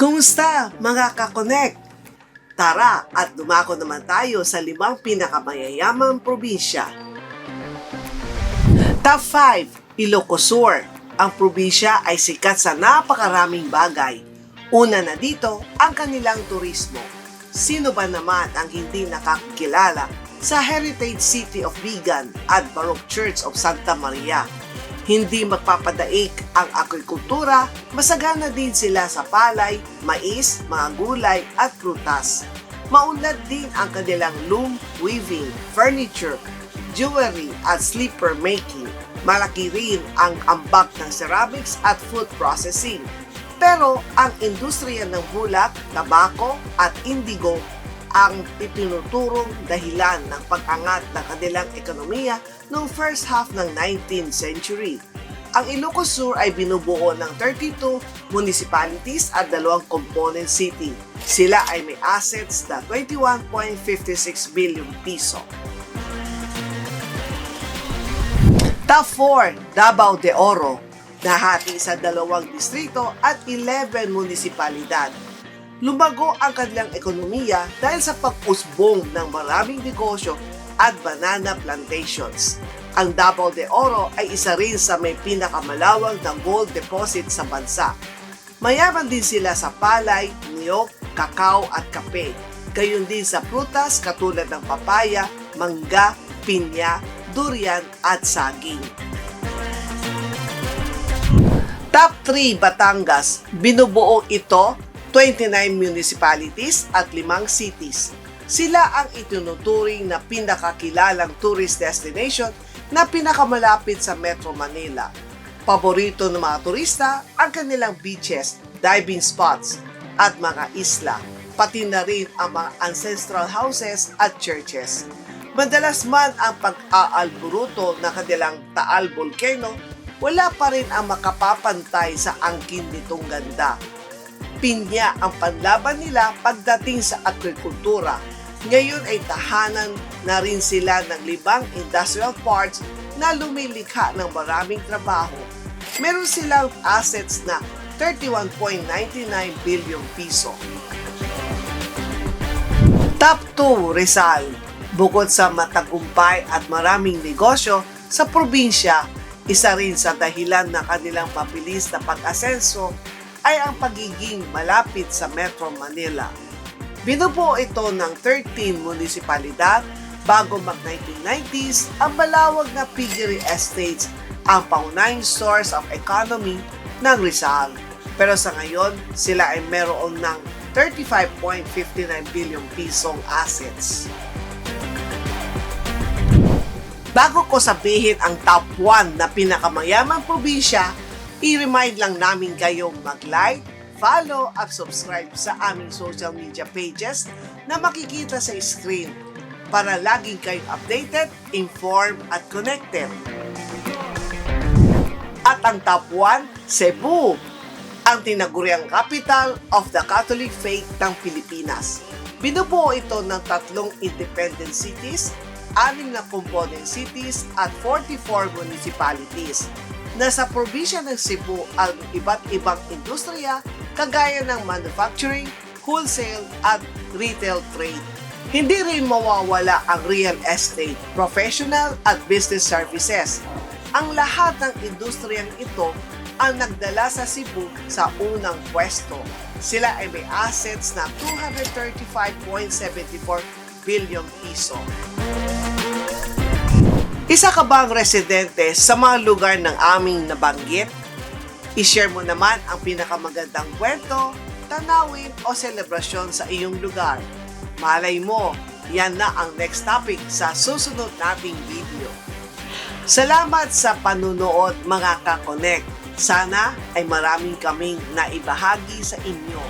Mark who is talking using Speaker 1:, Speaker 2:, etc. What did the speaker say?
Speaker 1: Kumusta mga ka-connect? Tara at dumako naman tayo sa 5 pinakamayayamang probinsya. Top 5, Ilocos Sur. Ang probinsya ay sikat sa napakaraming bagay. Una na dito, ang kanilang turismo. Sino ba naman ang hindi nakakilala sa Heritage City of Vigan at Baroque Church of Santa Maria? Hindi magpapadaig ang agrikultura, masagana din sila sa palay, mais, mga gulay at prutas. Maunlad din ang kanilang loom weaving, furniture, jewelry at slipper making. Malaki rin ang ambag ng ceramics at food processing. Pero ang industriya ng bulak, tabako at indigo ang itinuturong dahilan ng pag-angat ng kanilang ekonomiya noong first half ng 19th century. Ang Ilocos Sur ay binubuo ng 32 municipalities at 2 component city. Sila ay may assets na 21.56 billion piso. Top 4, Davao de Oro, nahati sa 2 distrito at 11 munisipalidad. Lumago ang kanilang ekonomiya dahil sa pag-usbong ng maraming negosyo at banana plantations. Ang Davao de Oro ay isa rin sa may pinakamalawak na gold deposit sa bansa. Mayaman din sila sa palay, niyog, kakao at kape. Gayon din sa prutas katulad ng papaya, mangga, pinya, durian at saging. Top 3, Batangas. Binubuo ito 29 municipalities at 5 cities. Sila ang itinuturing na pinakakilalang tourist destination na pinakamalapit sa Metro Manila. Paborito ng mga turista ang kanilang beaches, diving spots at mga isla, pati na rin ang mga ancestral houses at churches. Madalas man ang pag-aalburuto ng kanilang Taal Volcano, wala pa rin ang makapapantay sa angkin nitong ganda. Pinya ang panlaban nila pagdating sa agrikultura. Ngayon ay tahanan na rin sila ng 5 industrial parks na lumilikha ng maraming trabaho. Meron silang assets na 31.99 billion piso. Top 2, Rizal. Bukod sa matagumpay at maraming negosyo sa probinsya, isa rin sa dahilan ng kanilang mabilis na pag-asenso ay ang pagiging malapit sa Metro Manila. Binubuo ito ng 13 munisipalidad bago mag-1990s. Ang malawag na piggery estates ang paunahing source of economy ng Rizal. Pero sa ngayon, sila ay meron ng 35.59 billion pisong assets. Bago ko sabihin ang top 1 na pinakamayamang probinsya, i-remind lang namin kayong mag-like, follow at subscribe sa aming social media pages na makikita sa screen para laging kayong updated, informed at connected. At ang top 1, Cebu, ang tinaguriang capital of the Catholic faith ng Pilipinas. Binubuo ito ng 3 independent cities, 6 na component cities at 44 municipalities. Nasa probinsya ng Cebu ang iba't ibang industriya kagaya ng manufacturing, wholesale at retail trade. Hindi rin mawawala ang real estate, professional at business services. Ang lahat ng industriyang ito ang nagdala sa Cebu sa unang pwesto. Sila ay may assets na 235.74 billion piso. Isa ka bang residente sa mga lugar ng aming nabanggit? I-share mo naman ang pinakamagandang kwento, tanawin o selebrasyon sa iyong lugar. Malay mo, yan na ang next topic sa susunod nating video. Salamat sa panunood mga ka-connect. Sana ay maraming kaming naibahagi sa inyo.